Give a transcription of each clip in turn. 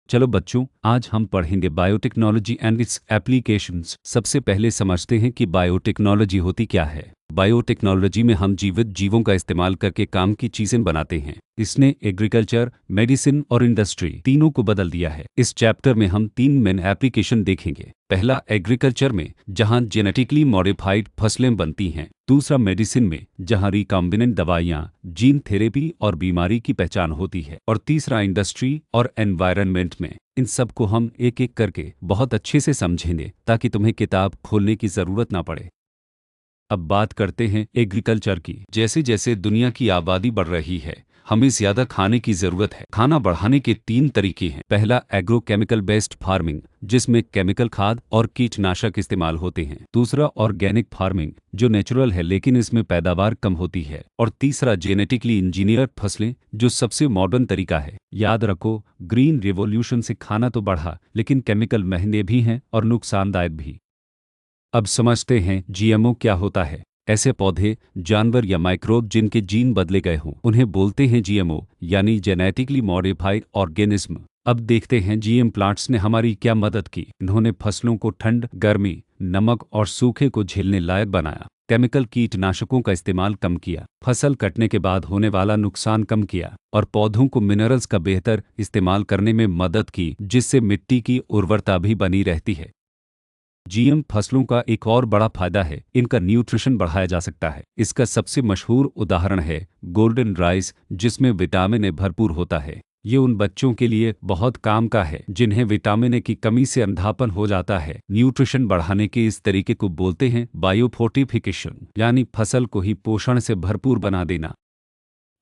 चलो बच्चों, आज हम पढ़ेंगे बायोटेक्नोलॉजी एंड इट्स एप्लीकेशंस। सबसे पहले समझते हैं कि बायोटेक्नोलॉजी होती क्या है। बायोटेक्नोलॉजी में हम जीवित जीवों का इस्तेमाल करके काम की चीजें बनाते हैं। इसने एग्रीकल्चर, मेडिसिन और इंडस्ट्री तीनों को बदल दिया है। इस चैप्टर में हम 3 मेन एप्लीकेशन देखेंगे। पहला एग्रीकल्चर में, जहां जेनेटिकली मॉडिफाइड फसलें बनती हैं। दूसरा मेडिसिन में, जहां रिकॉम्बिनेंट दवाइयां, जीन थेरेपी और बीमारी की पहचान होती है। और तीसरा इंडस्ट्री और एनवायरनमेंट में। इन सब को हम एक एक करके बहुत अच्छे से समझेंगे ताकि तुम्हें किताब खोलने की जरूरत ना पड़े। अब बात करते हैं एग्रीकल्चर की। जैसे जैसे दुनिया की आबादी बढ़ रही है, हमें ज्यादा खाने की जरूरत है। खाना बढ़ाने के 3 तरीके हैं। पहला एग्रोकेमिकल बेस्ड फार्मिंग, जिसमें केमिकल खाद और कीटनाशक इस्तेमाल होते हैं। दूसरा ऑर्गेनिक फार्मिंग, जो नेचुरल है लेकिन इसमें पैदावार कम होती है। और तीसरा जेनेटिकली इंजीनियर्ड फसलें, जो सबसे मॉडर्न तरीका है। याद रखो, ग्रीन रिवॉल्यूशन से खाना तो बढ़ा, लेकिन केमिकल महंगे भी हैं और नुकसानदायक भी। अब समझते हैं जीएमओ क्या होता है। ऐसे पौधे, जानवर या माइक्रोब जिनके जीन बदले गए हों, उन्हें बोलते हैं जीएमओ, यानी जेनेटिकली मॉडिफाइड ऑर्गेनिज्म। अब देखते हैं जीएम प्लांट्स ने हमारी क्या मदद की। इन्होंने फसलों को ठंड, गर्मी, नमक और सूखे को झेलने लायक बनाया। केमिकल कीटनाशकों का इस्तेमाल कम किया, फसल कटने के बाद होने वाला नुकसान कम किया और पौधों को मिनरल्स का बेहतर इस्तेमाल करने में मदद की, जिससे मिट्टी की उर्वरता भी बनी रहती है। जीएम फसलों का एक और बड़ा फायदा है, इनका न्यूट्रिशन बढ़ाया जा सकता है। इसका सबसे मशहूर उदाहरण है गोल्डन राइस, जिसमें विटामिन ए भरपूर होता है। ये उन बच्चों के लिए बहुत काम का है जिन्हें विटामिन ए की कमी से अंधापन हो जाता है। न्यूट्रिशन बढ़ाने के इस तरीके को बोलते हैं बायोफोर्टिफिकेशन, यानी फसल को ही पोषण से भरपूर बना देना।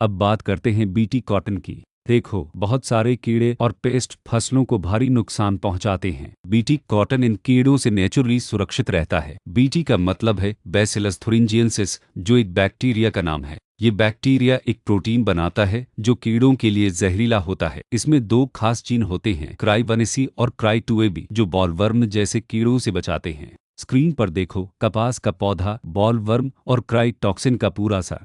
अब बात करते हैं बीटी कॉटन की। देखो, बहुत सारे कीड़े और पेस्ट फसलों को भारी नुकसान पहुंचाते हैं। बीटी कॉटन इन कीड़ों से नेचुरली सुरक्षित रहता है। बीटी का मतलब है बैसिलस थुरिंजिएंसिस, जो एक बैक्टीरिया का नाम है। ये बैक्टीरिया एक प्रोटीन बनाता है जो कीड़ों के लिए जहरीला होता है। इसमें 2 खास जीन होते हैं, क्राई1ac और क्राई2ab, जो बॉलवर्म जैसे कीड़ों से बचाते हैं। स्क्रीन पर देखो, कपास का पौधा, बॉलवर्म और क्राई टॉक्सिन का पूरा सा।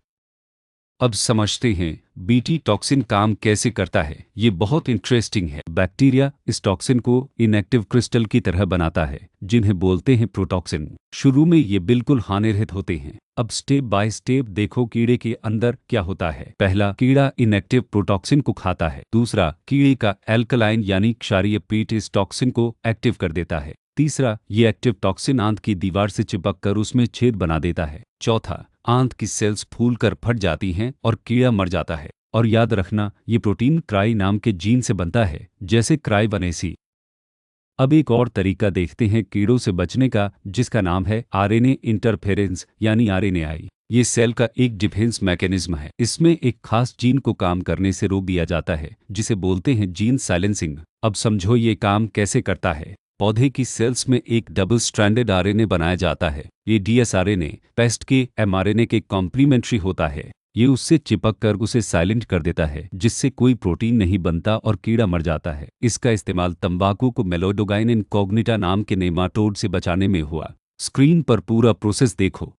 अब समझते हैं बीटी टॉक्सिन काम कैसे करता है। ये बहुत इंटरेस्टिंग है। बैक्टीरिया इस टॉक्सिन को इनएक्टिव क्रिस्टल की तरह बनाता है, जिन्हें बोलते हैं प्रोटॉक्सिन। शुरू में ये बिल्कुल हानिरहित होते हैं। अब स्टेप बाय स्टेप देखो कीड़े के अंदर क्या होता है। पहला, कीड़ा इनएक्टिव प्रोटॉक्सिन को खाता है। दूसरा, कीड़े का एल्कलाइन यानी क्षारीय पीठ इस टॉक्सिन को एक्टिव कर देता है। तीसरा, ये एक्टिव टॉक्सिन आंत की दीवार से चिपककर उसमें छेद बना देता है। चौथा, आंत की सेल्स फूलकर फट जाती हैं और कीड़ा मर जाता है। और याद रखना, ये प्रोटीन क्राई नाम के जीन से बनता है, जैसे क्राई1ac। अब एक और तरीका देखते हैं कीड़ों से बचने का, जिसका नाम है आरएनए इंटरफेरेंस यानी आरएनएआई। ये सेल का एक डिफेंस मैकेनिज्म है। इसमें एक खास जीन को काम करने से रोक दिया जाता है, जिसे बोलते हैं जीन साइलेंसिंग। अब समझो ये काम कैसे करता है। पौधे की सेल्स में एक डबल स्ट्रैंडेड आरएनए बनाया जाता है। ये डीएसआरएनए पेस्ट के एमआरएनए के कॉम्प्लीमेंट्री होता है। ये उससे चिपक कर उसे साइलेंट कर देता है, जिससे कोई प्रोटीन नहीं बनता और कीड़ा मर जाता है। इसका इस्तेमाल तंबाकू को मेलोडोगाइन इनकॉग्निटा नाम के नेमाटोड से बचाने में हुआ। स्क्रीन पर पूरा प्रोसेस देखो।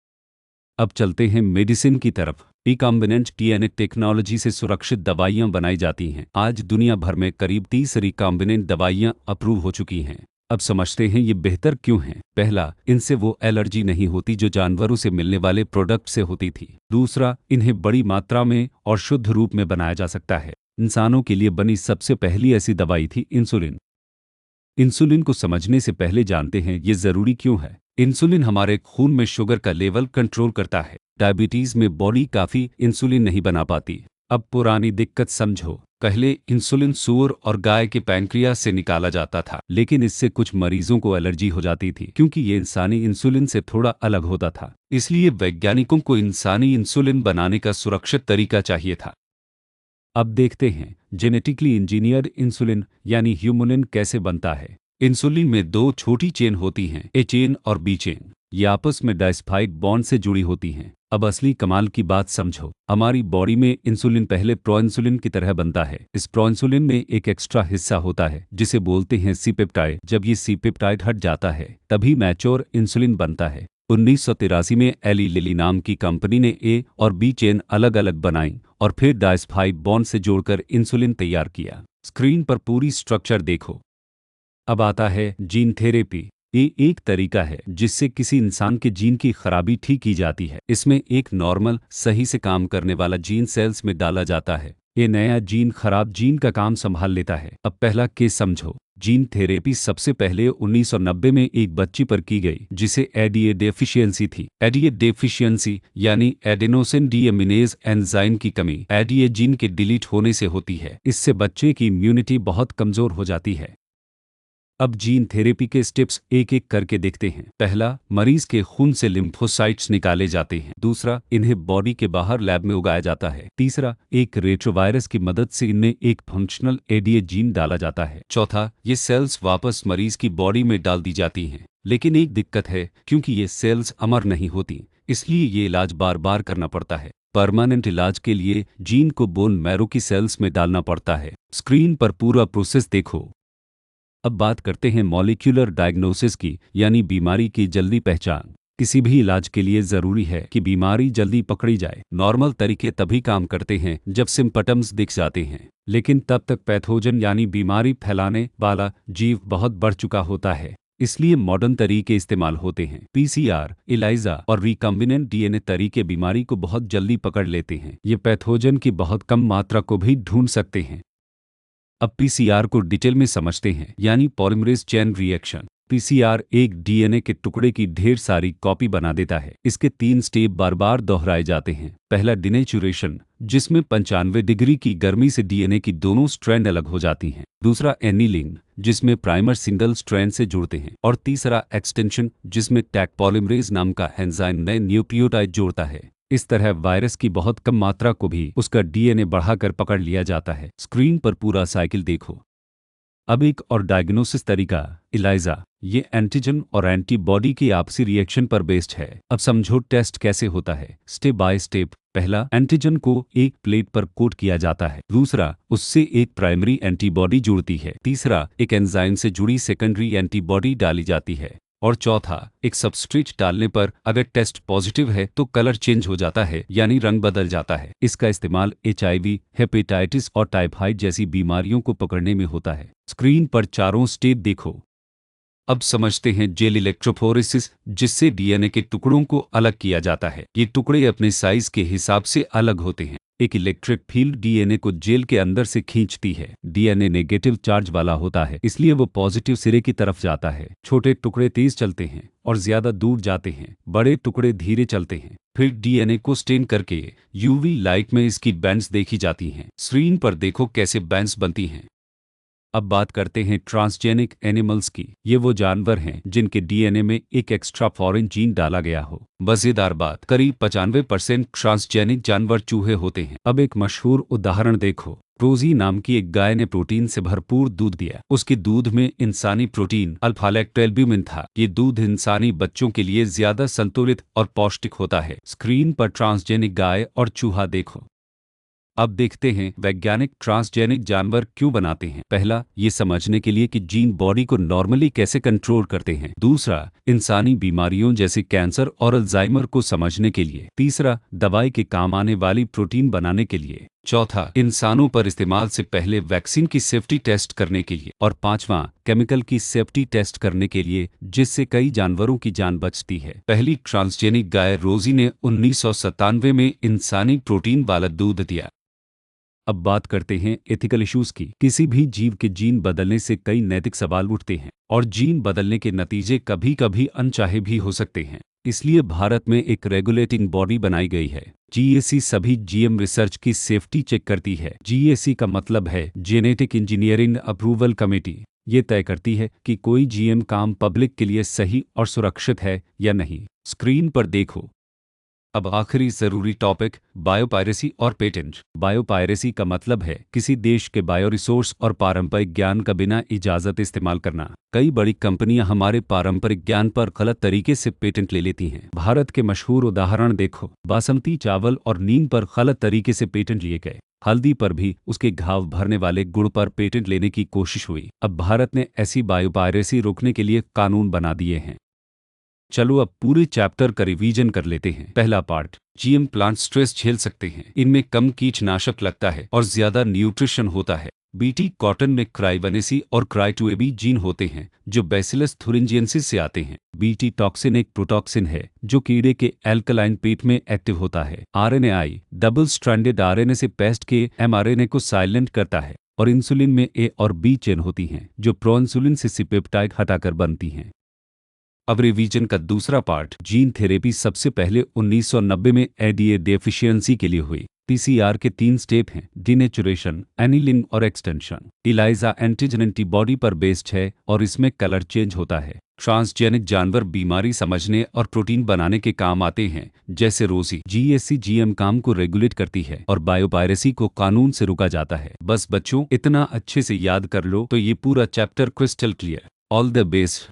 अब चलते हैं मेडिसिन की तरफ। रिकॉम्बिनेंट डीएनए टेक्नोलॉजी से सुरक्षित दवाइयां बनाई जाती हैं। आज दुनिया भर में करीब 30 रिकॉम्बिनेंट दवाइयां अप्रूव हो चुकी हैं। अब समझते हैं ये बेहतर क्यों हैं। पहला, इनसे वो एलर्जी नहीं होती जो जानवरों से मिलने वाले प्रोडक्ट से होती थी। दूसरा, इन्हें बड़ी मात्रा में और शुद्ध रूप में बनाया जा सकता है। इंसानों के लिए बनी सबसे पहली ऐसी दवाई थी इंसुलिन। इंसुलिन को समझने से पहले जानते हैं ये जरूरी क्यों है। इंसुलिन हमारे खून में शुगर का लेवल कंट्रोल करता है। डायबिटीज में बॉडी काफी इंसुलिन नहीं बना पाती। अब पुरानी दिक्कत समझो। पहले इंसुलिन सूअर और गाय के पैंक्रियास से निकाला जाता था, लेकिन इससे कुछ मरीजों को एलर्जी हो जाती थी, क्योंकि ये इंसानी इंसुलिन से थोड़ा अलग होता था। इसलिए वैज्ञानिकों को इंसानी इंसुलिन बनाने का सुरक्षित तरीका चाहिए था। अब देखते हैं जेनेटिकली इंजीनियर्ड इंसुलिन यानी ह्यूमुलिन कैसे बनता है। इंसुलिन में 2 छोटी चेन होती हैं, ए चेन और बी चेन। ये आपस में डाइसल्फाइड बॉन्ड से जुड़ी होती हैं। अब असली कमाल की बात समझो। हमारी बॉडी में इंसुलिन पहले प्रोइंसुलिन की तरह बनता है। इस प्रोइंसुलिन में एक एक्स्ट्रा हिस्सा होता है जिसे बोलते हैं सी पेप्टाइड। जब ये सी पेप्टाइड हट जाता है, तभी मैच्योर इंसुलिन बनता है। 1983 में एली लिली नाम की कंपनी ने ए और बी चेन अलग अलग बनाई और फिर डायस्फाइड बॉन्ड से जोड़कर इंसुलिन तैयार किया। स्क्रीन पर पूरी स्ट्रक्चर देखो। अब आता है जीन थेरेपी। ये एक तरीका है जिससे किसी इंसान के जीन की खराबी ठीक की जाती है। इसमें एक नॉर्मल सही से काम करने वाला जीन सेल्स में डाला जाता है। ये नया जीन खराब जीन का काम संभाल लेता है। अब पहला केस समझो। जीन थेरेपी सबसे पहले 1990 में एक बच्ची पर की गई जिसे एडीए डेफिशिएंसी थी। एडीए डेफिशिएंसी यानी एडेनोसिन डीएमिनेज एंजाइम की कमी एडीए जीन के डिलीट होने से होती है। इससे बच्चे की इम्यूनिटी बहुत कमजोर हो जाती है। अब जीन थेरेपी के स्टेप्स एक एक करके देखते हैं। पहला, मरीज के खून से लिम्फोसाइट्स निकाले जाते हैं। दूसरा, इन्हें बॉडी के बाहर लैब में उगाया जाता है। तीसरा, एक रेट्रोवायरस की मदद से इनमें एक फंक्शनल एडीए जीन डाला जाता है। चौथा, ये सेल्स वापस मरीज की बॉडी में डाल दी जाती हैं। लेकिन एक दिक्कत है, क्योंकि ये सेल्स अमर नहीं होती, इसलिए ये इलाज बार बार करना पड़ता है। परमानेंट इलाज के लिए जीन को बोन मैरो की सेल्स में डालना पड़ता है। स्क्रीन पर पूरा प्रोसेस देखो। अब बात करते हैं मॉलिक्यूलर डायग्नोसिस की, यानी बीमारी की जल्दी पहचान। किसी भी इलाज के लिए जरूरी है कि बीमारी जल्दी पकड़ी जाए। नॉर्मल तरीके तभी काम करते हैं जब सिम्पटम्स दिख जाते हैं, लेकिन तब तक पैथोजन यानी बीमारी फैलाने वाला जीव बहुत बढ़ चुका होता है। इसलिए मॉडर्न तरीके इस्तेमाल होते हैं। पीसीआर, इलाइजा और रिकॉम्बिनेंट डीएनए तरीके बीमारी को बहुत जल्दी पकड़ लेते हैं। ये पैथोजन की बहुत कम मात्रा को भी ढूंढ सकते हैं। अब पीसीआर को डिटेल में समझते हैं, यानी पॉलीमरेज चेन रिएक्शन। पीसीआर एक डीएनए के टुकड़े की ढेर सारी कॉपी बना देता है। इसके 3 स्टेप बार बार दोहराए जाते हैं। पहला, डिनेचुरेशन, जिसमें 95 डिग्री की गर्मी से डीएनए की दोनों स्ट्रैंड अलग हो जाती हैं। दूसरा, एनीलिंग, जिसमें प्राइमर सिंगल स्ट्रैंड से जुड़ते हैं। और तीसरा, एक्सटेंशन, जिसमें टैग पॉलीमरेज नाम का एंजाइम नए न्यूक्लियोटाइड जोड़ता है। इस तरह वायरस की बहुत कम मात्रा को भी उसका डीएनए बढ़ाकर पकड़ लिया जाता है। स्क्रीन पर पूरा साइकिल देखो। अब एक और डायग्नोसिस तरीका, इलाइजा। ये एंटीजन और एंटीबॉडी की आपसी रिएक्शन पर बेस्ड है। अब समझो टेस्ट कैसे होता है, स्टेप बाय स्टेप। पहला, एंटीजन को एक प्लेट पर कोट किया जाता है। दूसरा, उससे एक प्राइमरी एंटीबॉडी जुड़ती है। तीसरा, एक एंजाइम से जुड़ी सेकेंडरी एंटीबॉडी डाली जाती है। और चौथा, एक सबस्ट्रेट डालने पर अगर टेस्ट पॉजिटिव है तो कलर चेंज हो जाता है, यानी रंग बदल जाता है। इसका इस्तेमाल एचआईवी, हेपेटाइटिस और टाइफाइड जैसी बीमारियों को पकड़ने में होता है। स्क्रीन पर चारों स्टेप देखो। अब समझते हैं जेल इलेक्ट्रोफोरेसिस, जिससे डीएनए के टुकड़ों को अलग किया जाता है। ये टुकड़े अपने साइज के हिसाब से अलग होते हैं। एक इलेक्ट्रिक फील्ड डीएनए को जेल के अंदर से खींचती है। डीएनए नेगेटिव चार्ज वाला होता है, इसलिए वो पॉजिटिव सिरे की तरफ जाता है। छोटे टुकड़े तेज चलते हैं और ज्यादा दूर जाते हैं। बड़े टुकड़े धीरे चलते हैं। फिर डीएनए को स्टेन करके यूवी लाइट में इसकी बैंड्स देखी जाती हैं। स्क्रीन पर देखो कैसे बैंड्स बनती हैं। अब बात करते हैं ट्रांसजेनिक एनिमल्स की। ये वो जानवर हैं जिनके डीएनए में एक एक्स्ट्रा फॉरेन जीन डाला गया हो। मजेदार बात, करीब 95% ट्रांसजेनिक जानवर चूहे होते हैं। अब एक मशहूर उदाहरण देखो। रोजी नाम की एक गाय ने प्रोटीन से भरपूर दूध दिया। उसके दूध में इंसानी प्रोटीन अल्फा लैक्टोएल्ब्यूमिन था। ये दूध इंसानी बच्चों के लिए ज्यादा संतुलित और पौष्टिक होता है। स्क्रीन पर ट्रांसजेनिक गाय और चूहा देखो। अब देखते हैं वैज्ञानिक ट्रांसजेनिक जानवर क्यों बनाते हैं। पहला, ये समझने के लिए कि जीन बॉडी को नॉर्मली कैसे कंट्रोल करते हैं। दूसरा, इंसानी बीमारियों जैसे कैंसर और अल्जाइमर को समझने के लिए। तीसरा, दवाई के काम आने वाली प्रोटीन बनाने के लिए। चौथा, इंसानों पर इस्तेमाल से पहले वैक्सीन की सेफ्टी टेस्ट करने के लिए। और पांचवा, केमिकल की सेफ्टी टेस्ट करने के लिए, जिससे कई जानवरों की जान बचती है। पहली ट्रांसजेनिक गाय रोजी ने 1997 में इंसानी प्रोटीन वाला दूध दिया। अब बात करते हैं एथिकल इश्यूज की। किसी भी जीव के जीन बदलने से कई नैतिक सवाल उठते हैं और जीन बदलने के नतीजे कभी कभी अनचाहे भी हो सकते हैं। इसलिए भारत में एक रेगुलेटिंग बॉडी बनाई गई है। जीएसी सभी जीएम रिसर्च की सेफ्टी चेक करती है। जीएसी का मतलब है जेनेटिक इंजीनियरिंग अप्रूवल कमेटी। ये तय करती है कि कोई जीएम काम पब्लिक के लिए सही और सुरक्षित है या नहीं। स्क्रीन पर देखो। अब आखिरी जरूरी टॉपिक, बायोपायरेसी और पेटेंट। बायोपायरेसी का मतलब है किसी देश के बायो रिसोर्स और पारंपरिक ज्ञान का बिना इजाजत इस्तेमाल करना। कई बड़ी कंपनियां हमारे पारंपरिक ज्ञान पर गलत तरीके से पेटेंट ले लेती हैं। भारत के मशहूर उदाहरण देखो। बासमती चावल और नीम पर गलत तरीके से पेटेंट लिए गए। हल्दी पर भी उसके घाव भरने वाले गुड़ पर पेटेंट लेने की कोशिश हुई। अब भारत ने ऐसी बायोपायरेसी रोकने के लिए कानून बना दिए हैं। चलो अब पूरे चैप्टर का रिवीजन कर लेते हैं। पहला पार्ट, जीएम प्लांट स्ट्रेस झेल सकते हैं, इनमें कम कीटनाशक लगता है और ज्यादा न्यूट्रिशन होता है। बीटी कॉटन में क्राइवनेसी और क्राइटोएबी जीन होते हैं जो बैसिलस थुरिंजिएंसिस से आते हैं। बीटी टॉक्सिन एक प्रोटॉक्सिन है जो कीड़े के एल्कलाइन पेट में एक्टिव होता है। आरएनएआई डबल स्ट्रैंडेड आरएनए से पेस्ट के एमआरएनए को साइलेंट करता है और इंसुलिन में ए और बी चेन होती हैं जो प्रोइंसुलिन से सी पेप्टाइड हटाकर बनती हैं। अब रिवीजन का दूसरा पार्ट, जीन थेरेपी सबसे पहले 1990 में एडीए डेफिशिएंसी के लिए हुई। पीसीआर के 3 स्टेप हैं, डिनेचुरेशन, एनिलिंग और एक्सटेंशन। इलाइजा एंटीजन एंटीबॉडी पर बेस्ड है और इसमें कलर चेंज होता है। ट्रांसजेनिक जानवर बीमारी समझने और प्रोटीन बनाने के काम आते हैं, जैसे रोसी। जीएससी जीएम काम को रेगुलेट करती है और बायोपायरेसी को कानून से रोका जाता है। बस बच्चों, इतना अच्छे से याद कर लो तो ये पूरा chapter crystal clear. All the best.